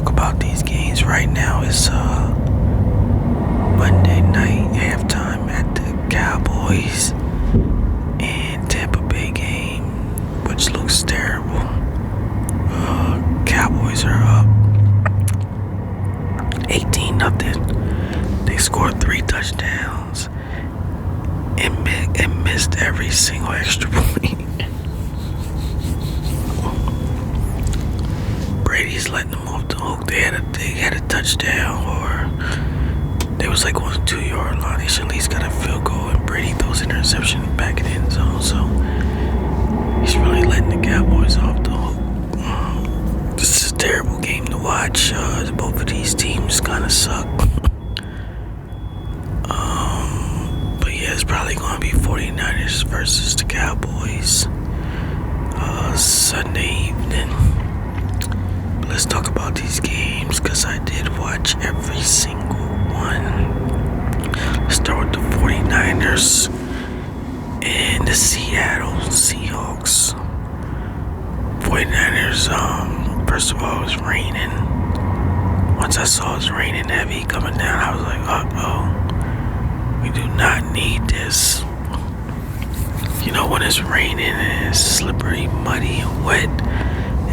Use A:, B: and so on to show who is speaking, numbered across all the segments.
A: talk about these games right now. It's Monday night halftime at the Cowboys and Tampa Bay game, which looks terrible. Cowboys are up 18-0. They scored 3 touchdowns and missed every single extra point. Brady's letting them off the hook. They had a touchdown, or they was like on the 2-yard line. They should at least got a field goal, and Brady throws an interception back in the end zone. So he's really letting the Cowboys off the hook. This is a terrible game to watch. Both of these teams kind of suck. But yeah, it's probably going to be 49ers versus the Cowboys Sunday evening. Let's talk about these games, because I did watch every single one. Let's start with the 49ers and the Seattle Seahawks. 49ers, first of all, it was raining. Once I saw it was raining heavy coming down, I was like, uh-oh, we do not need this. You know, when it's raining and it's slippery, muddy, and wet,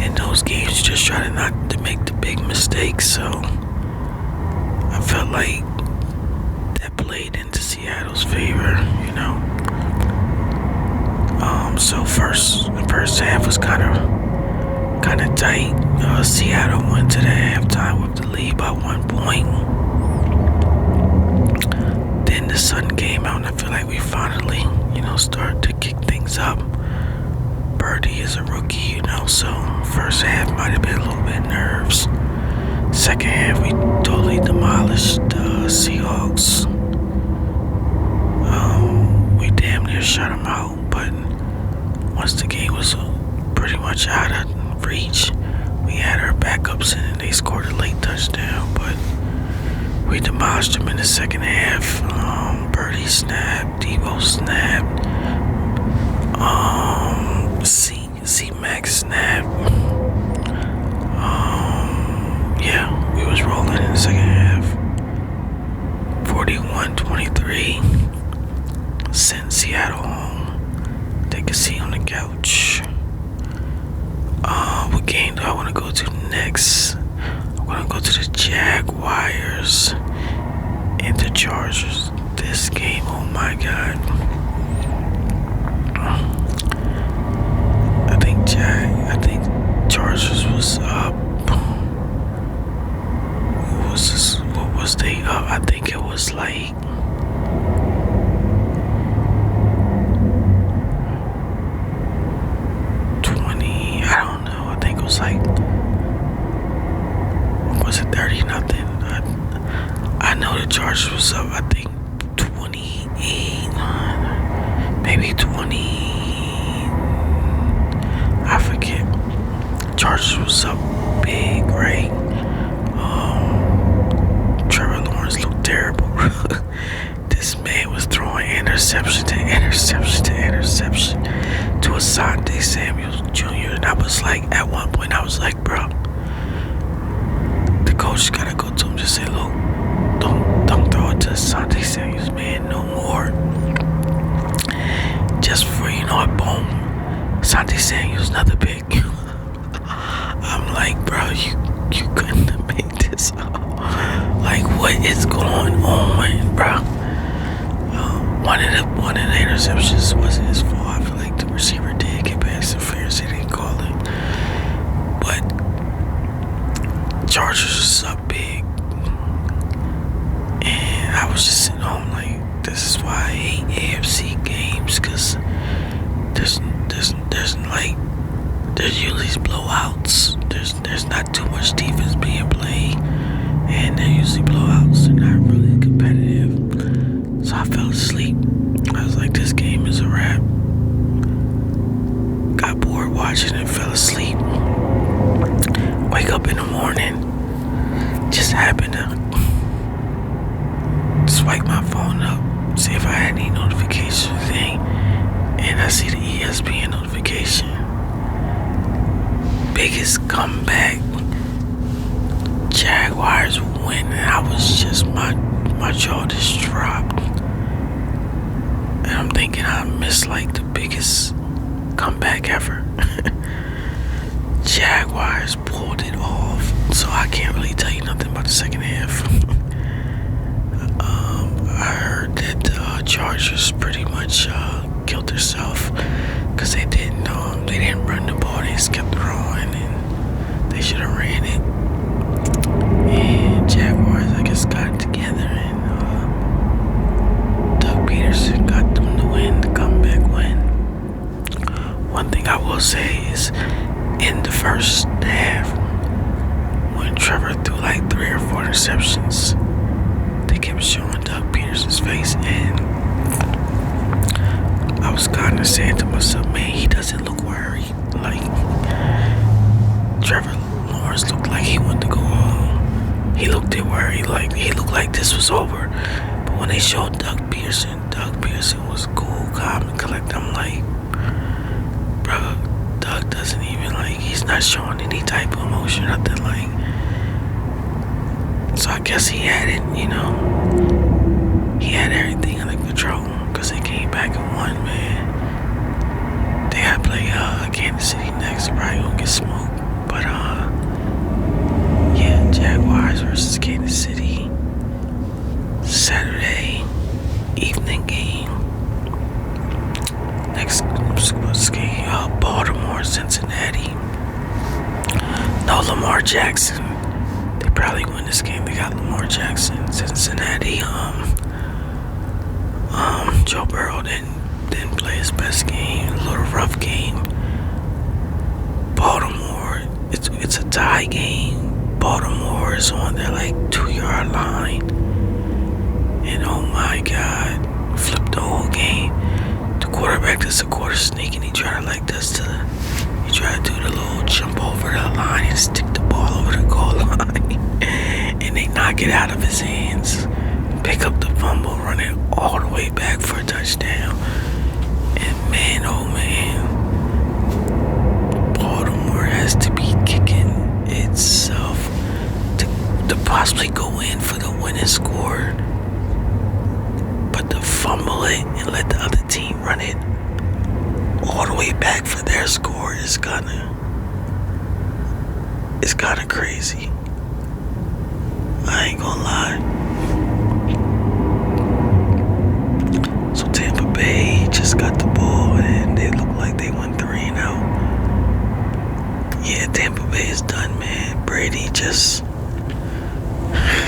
A: in those games, you just try not to make the big mistakes. So I felt like that played into Seattle's favor, you know. So the first half was kind of tight. Seattle went to the halftime with the lead by 1 point. Then the sun came out, and I feel like we finally, started to kick things up. Birdie is a rookie, so first half might have been a little bit nerves. Second half, we totally demolished the Seahawks. We damn near shut them out, but once the game was pretty much out of reach, we had our backups in and they scored a late touchdown, but we demolished them in the second half. Birdie snapped, Devo snapped, C-Max snap. Yeah, we was rolling in the second half. 41-23. Sent Seattle home. Take a seat on the couch. What game do I want to go to next? I'm going to go to the Jaguars and the Chargers. This game, oh my God. I think Chargers was up. What was they up? I think it was like 20. I don't know. I think it was like, was it 30-0? I know the Chargers was up. I think 28, maybe 20. I forget. Chargers was up big, right? Trevor Lawrence looked terrible. This man was throwing interception to Asante Samuel Jr. And I was like, at one point, I was like, bro, the coach gotta go to him, just say, look, don't throw it to Asante Samuel, man, no more. Just for, a boom. Asante Samuel's another pick. I'm like, bro, you couldn't have made this up. Like, what is going on, bro? One of the interceptions wasn't his fault. I feel like the receiver did get pass interference. They didn't call it. But Chargers was up big. And I was just sitting home like, this is why I hate AFC games, because there's usually blowouts. There's not too much defense being played, and they're usually blowouts. They're not really competitive. So I fell asleep. I was like, this game is a wrap. Got bored watching and fell asleep. Wake up in the morning, just happened to swipe my phone up, see if I had any notification thing, and I see the ESPN notification. Biggest comeback Jaguars win, and I was just my jaw just dropped, and I'm thinking I missed like the biggest comeback ever. Jaguars pulled it off, so I can't really tell you nothing about the second half. I heard that the Chargers pretty much killed themselves because they didn't run the ball. They just kept throwing, and they should have ran it. And Jaguars, I guess, got it together, and Doug Peterson got them to win, the comeback win. One thing I will say is, in the first half, when Trevor threw like 3 or 4 interceptions, they kept showing Doug Peterson's face, and I was kind of saying to myself, man, he doesn't look worried. Like, Trevor Lawrence looked like he wanted to go home. He looked worried, like he looked like this was over. But when they showed Doug Peterson was cool, calm, and collected. I'm like, bro, Doug doesn't even he's not showing any type of emotion, nothing like. So I guess he had it, he had everything under control because they came back and won, man. They gotta play Kansas City next. They're probably gonna get smoked, but yeah, Jaguars versus Kansas City, Saturday evening game. Next game, Baltimore, Cincinnati. No Lamar Jackson. They probably win this game. They got Lamar Jackson. Cincinnati. Joe Burrow didn't play his best game. A little rough game. Baltimore. It's a tie game. Baltimore is on their 2-yard line, and oh my God, flipped the whole game. The quarterback does a quarter sneak, and he tried to do the little jump over the line and stick the ball over the goal line, and they knock it out of his hands, pick up the fumble, run it all the way back for a touchdown. And man, oh man, Baltimore has to be kicking itself to possibly go in for the winning score, but to fumble it and let the other team run it all the way back for their score is kinda crazy. I ain't gonna lie. So Tampa Bay just got the ball and they look like they went 3-0. Yeah, Tampa Bay is done, man. Brady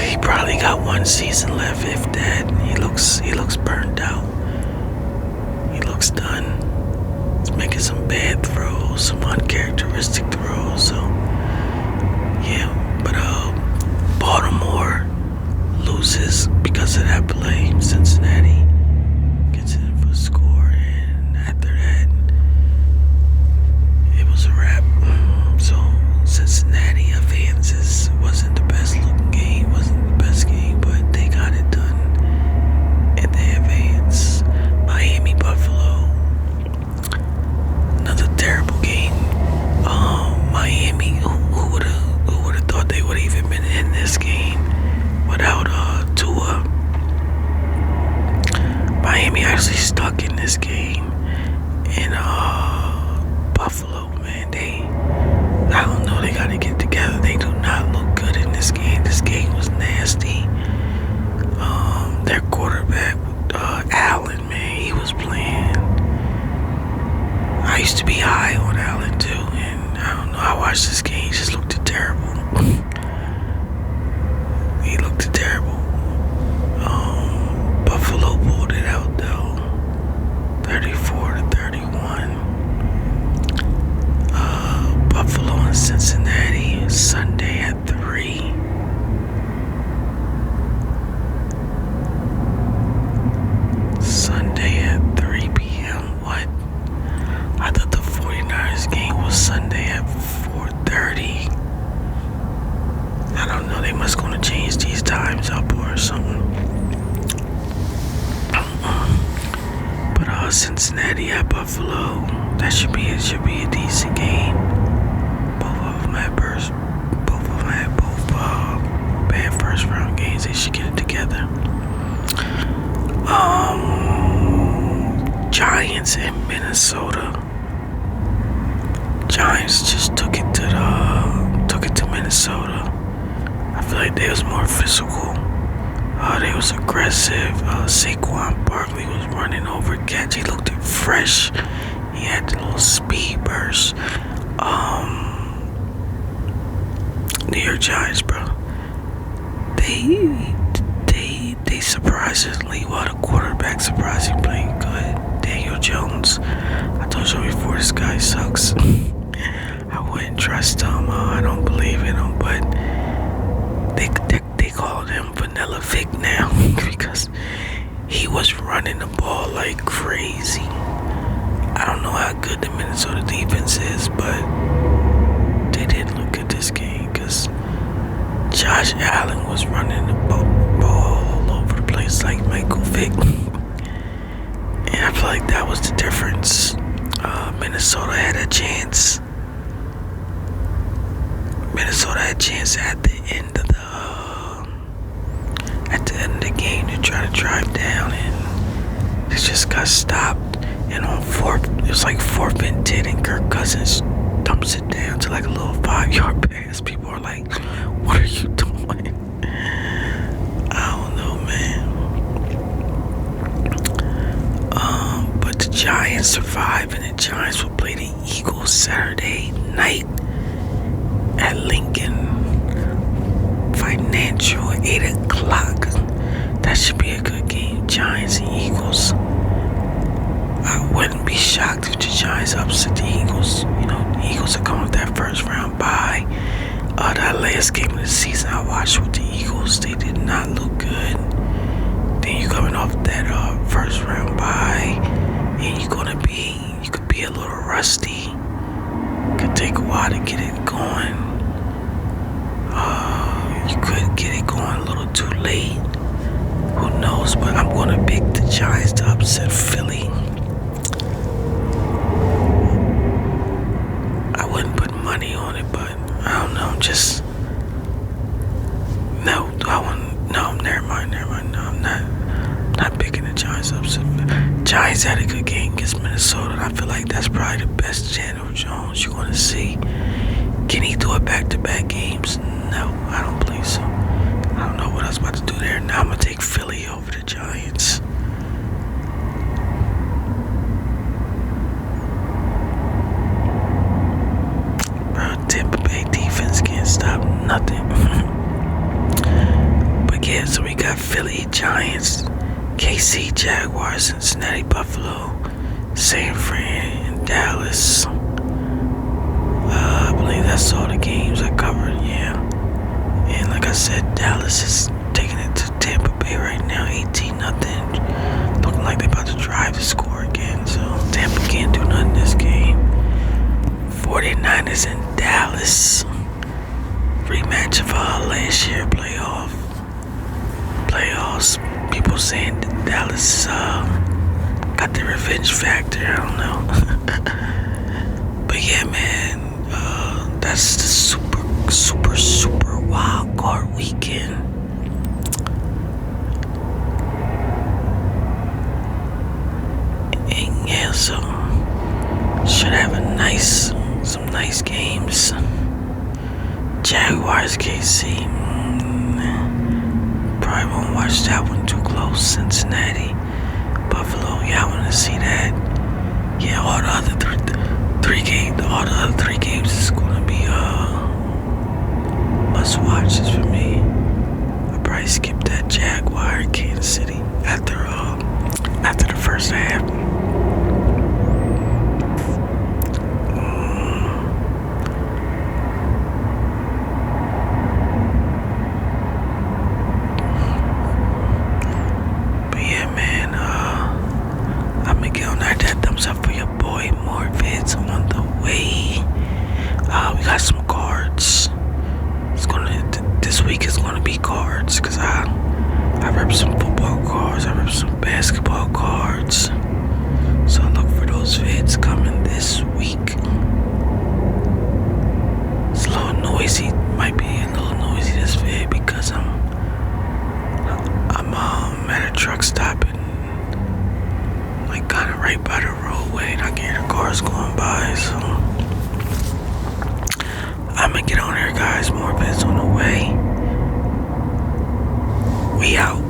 A: he probably got 1 season left, if that. He looks burned out. He looks done. He's making some bad throws, some uncharacteristic throws. So yeah, but Baltimore loses because of that play. Cincinnati gets in for a score, and after that, it was a wrap. So Cincinnati advances. Wasn't the best looking game, wasn't the best game, but they got it done, and they advance. Miami, Buffalo, another terrible game. Miami, who would have thought they would even been in this game without Tua? Miami actually stuck in this game, and Buffalo, man, I don't know, they gotta get together. They do not look good in this game. This game was nasty. Their quarterback, Allen, man, he was playing. I used to be high on Allen too, and I don't know, I watched this game, he just looked terrible. He looked terrible. Buffalo pulled it out though, 34-31. Buffalo and Cincinnati, Sunday at 3. Sunday at 3 p.m. What? I thought the 49ers game was Sunday at 4:30. I don't know, they must gonna change these times up or something. But Cincinnati at Buffalo, it should be a decent game. Both of them had both Giants. They should get it together. Giants in Minnesota. Giants just took it to Minnesota. I feel like they was more physical. They was aggressive. Saquon Barkley was running over catch. He looked fresh. He had the little speed burst. New York Giants, bro. They surprisingly, the quarterback surprisingly played good. Daniel Jones. I told you before, this guy sucks. I wouldn't trust him. I don't believe in him, but they called him Vanilla Vic now because he was running the ball like crazy. I don't know how good the Minnesota defense is, but they didn't look at this game because Josh Allen was running the ball all over the place like Michael Vick. And I feel like that was the difference. Minnesota had a chance. Minnesota had a chance at the end of the game to try to drive down, and they just got stopped. And on it was like 4th and 10, and Kirk Cousins dumps it down to like a little 5-yard pass. People are like, "What are you doing?" I don't know, man. But the Giants survive, and the Giants will play the Eagles Saturday night at Lincoln Financial at 8 o'clock. That should be a good game. Giants and Eagles. I wouldn't be shocked if the Giants upset the Eagles. You know, the Eagles are coming with that first round bye. That last game of the season I watched with the Eagles, they did not look good. Then you're coming off that first round bye, and you could be a little rusty. Could take a while to get it going. You could get it going a little too late. Who knows? But I'm going to pick the Giants to upset Philly. I wouldn't put money on it, but I don't know. Never mind. No, I'm not picking the Giants upset. Giants had a good game against Minnesota, and I feel like that's probably the best Daniel Jones you're going to see. Can he do it back-to-back games? No, I don't believe so. I don't know what I was about to do there. Now I'm going to take Philly over the Giants. Bro, Tampa Bay defense can't stop nothing. But yeah, so we got Philly, Giants, KC, Jaguars, Cincinnati, Buffalo, San Fran, and Dallas. I believe that's all the games I covered, yeah. And like I said, Dallas is taking it to Tampa Bay right now, 18-0. Looking like they're about to drive the score again, so Tampa can't do nothing in this game. 49ers in Dallas. Rematch of last year playoffs. People saying that Dallas got the revenge factor, I don't know. But yeah, man. That's the super wild card weekend. And yeah, so should have some nice games. Jaguars, KC. Probably won't watch that one too close. Cincinnati, Buffalo. Yeah, I want to see that. Yeah, all the other three games is gonna be must watches for me. I'll probably skip that Jaguar Kansas City after the first half. But yeah, man, I'm gonna get on that thumbs up for your boy. More vids on the way. We got some cards. This week is gonna be cards, cause I rep some football cards, I rep some basketball cards. So look for those vids coming this week. It's a little noisy, might be a little noisy this vid because I'm hours going by, so I'm gonna get on there, guys. More bits on the way. We out.